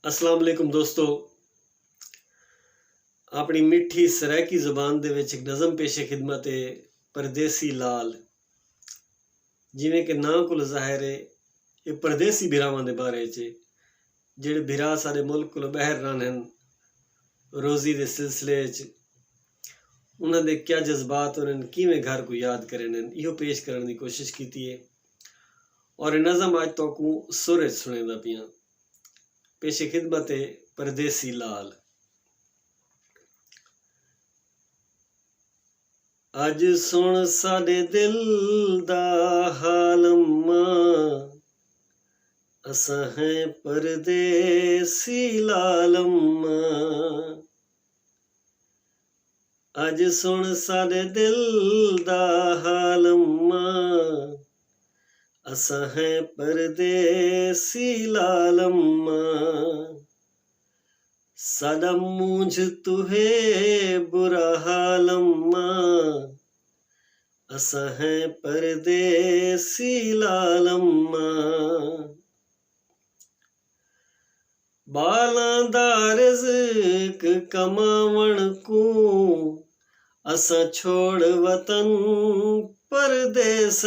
अस्सलाम वालेकुम दोस्तों। अपनी मिठी सराइकी ज़ुबान दे विच एक नज़म पेशे खिदमत है परदेसी लाल। जिवें कि नां कोल ज़ाहिर है ये परदेसी बिरावां दे बारे च जिहड़े बिरा साडे मुल्क कोलों बाहर रहंदे हन रोज़ी दे सिलसिले च उन्हां दे क्या जज्बात होने किवें घर को याद करे ने इहो पेश करने की कोशिश की है। और ये नज़म अज तोकू सुर च सुनेंदा पियां। पेशे खिदमत है परदेसी लाल। अज सुन साडे दिल दा हाल अम्मा, असां हैं परदेसी लाल अम्मा। अज सुन साडे दिल दा हाल अम्मा, असां हैं परदेसी लाल अम्मा। साडा मूंझ तुहे बुरा हाल अम्मा, असां हैं परदेसी लाल अम्मा। बालां दा रिज़्क कमावण को असां छोड़ वतन परदेस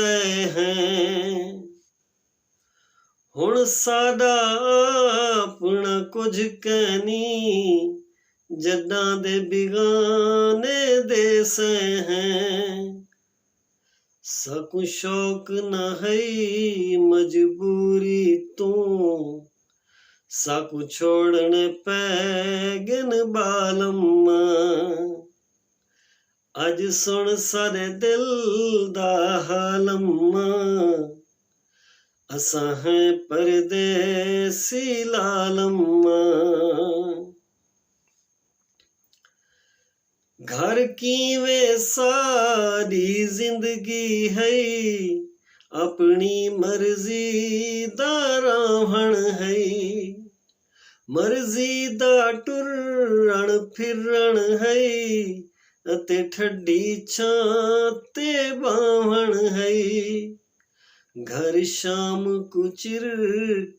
हैं। हुण साडा अपना कुछ कहनी जड्डां दे बिगाने देस हैं। सकु शौक न है मजबूरी तो साकु छोड़ने पैगन बालम्मा। अज सुन सारे दिल दा हाल अम्मा, असां हैं परदेसी लाल अम्मा। घर कीवें सारी जिंदगी है अपनी मर्जी दा रावण है। मर्जी दा टुरन फिरन है अते ठड्डी छां ते बावण है। घर शाम को चिर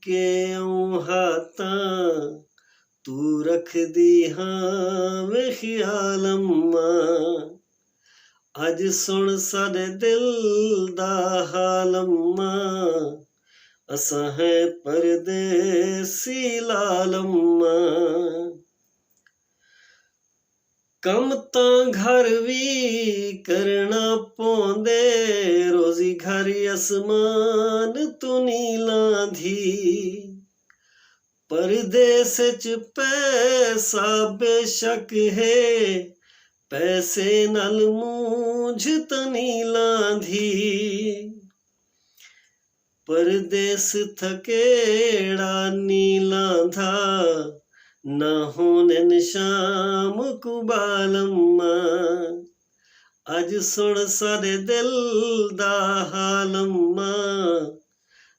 के आऊं हाथां तू रख दी हाँ वे ख्याल अम्मा। अज सुन साडे दिल दा हाल अम्मा, असां हैं परदेसी लाल अम्मा। कम तां घर भी करना पौंदे रोजी घर असमान तू नीला धी। परदेस च पैसा बेशक है पैसे नल मूंझ तनीला धी। परदेस थकेड़ा नीला धा ना होने शाम को बालम्मा। अज सुन साडे दिल दा हाल अम्मा,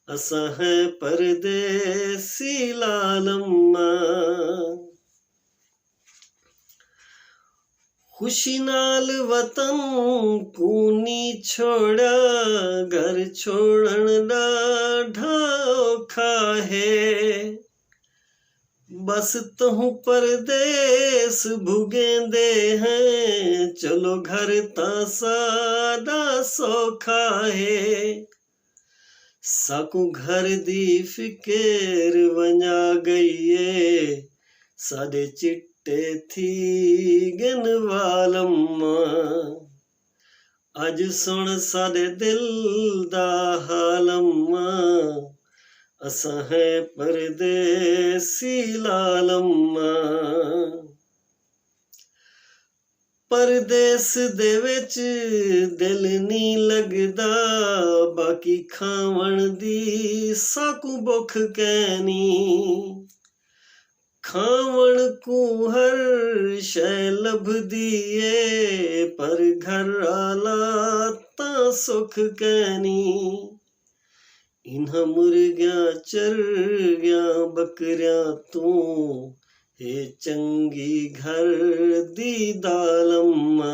असां हैं परदेसी लाल अम्मा। खुशी नाल वतन कूनी छोड़ा घर छोड़न डाढ़ा औखा है। बस तहु परदेस भुगेंदे हैं चलो घर ता सादा सौखा है। साकू घर दी फिकेर वंजा गईए साडे चिट्टे थी गन वालम्मा। अज सुन साडे दिल दा हाल अम्मा, असां हैं परदेसी लाल अम्मा। परदेस दे विच दिल नी लगदा बाकी खावण दी साकू भुख कैनी। खावण को हर शै लभदी ए पर घर आला तां सुख कैनी। इन्हां मुर्गियां चरगियां बकरियां तू हे चंगी घर दी दाल अम्मा।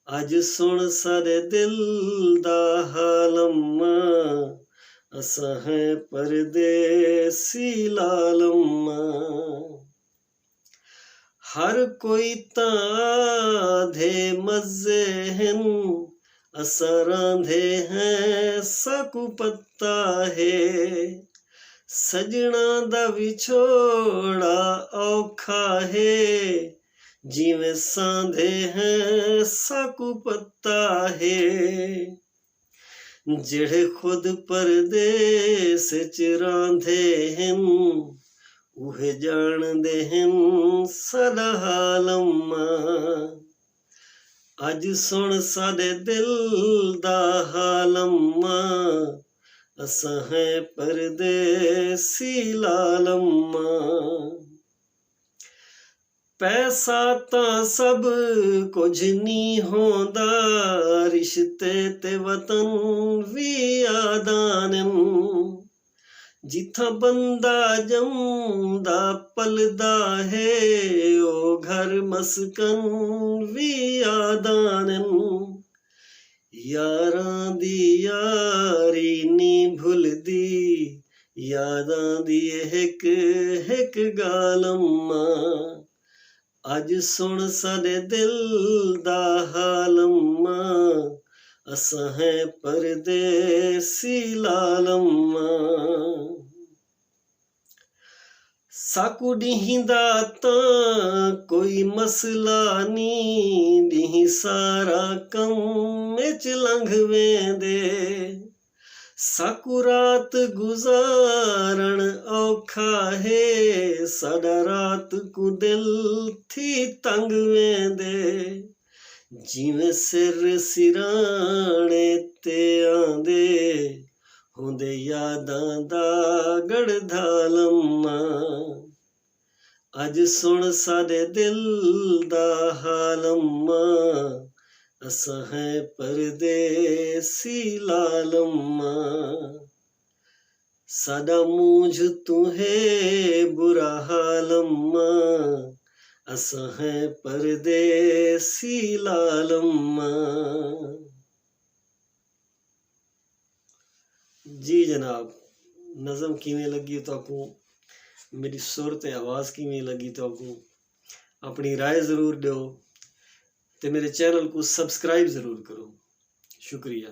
अज सुन सारे दिल दा हाल अम्मा, असां हैं परदेसी लालम्मा। हर कोई ताधे मज़े हैं, असां रांधे हैं साकू पत्ता है। सजना दा विछोड़ा औखा है, जिवें सांधे हैं साकू पत्ता है। जेड़े खुद परदेस च रांधे हैं, उहे जाणदे हैं साडा हालम्मा। अज सुन साडे दिल दा हालम्मा, असां हैं परदेसी लालम्मा। पैसा तां सब कुछ नहीं होंदा, रिश्ते ते वतन भी आदान। जिथा बंदा जमदा पलदा है, ओ घर मस्कन भी आदान। यारां दी यारी नी भुलदी, यादां दी हिक हिक गालम्मा। अज सुन साडे दिल दा हालम्मा, असां हैं परदेसी लालम्मा। साकू ॾींहीं दा तां कोई मसला नी, ॾींहीं सारा कम विच लंघ वेंदे। साकू रात गुजारण औखा है, साडा रात को दिल थी तंग वेंदे। जिवें सिर सिराणे ते आंदे, होंदे यादां दा गड़धालम्मा। अज सुन साडे दिल दा हालम्मा, असां हैं परदेसी लालम्मा। साडा मूंझ तुहे बुरा हालम्मा, असां हैं परदेसी लालम्मा। जी जनाब, नज़म किवें लगी तुहानू, मेरी सुर ते आवाज़ किवें लगी तुहानू, अपनी राय ज़रूर दिओ ते मेरे चैनल को सब्सक्राइब ज़रूर करो। शुक्रिया।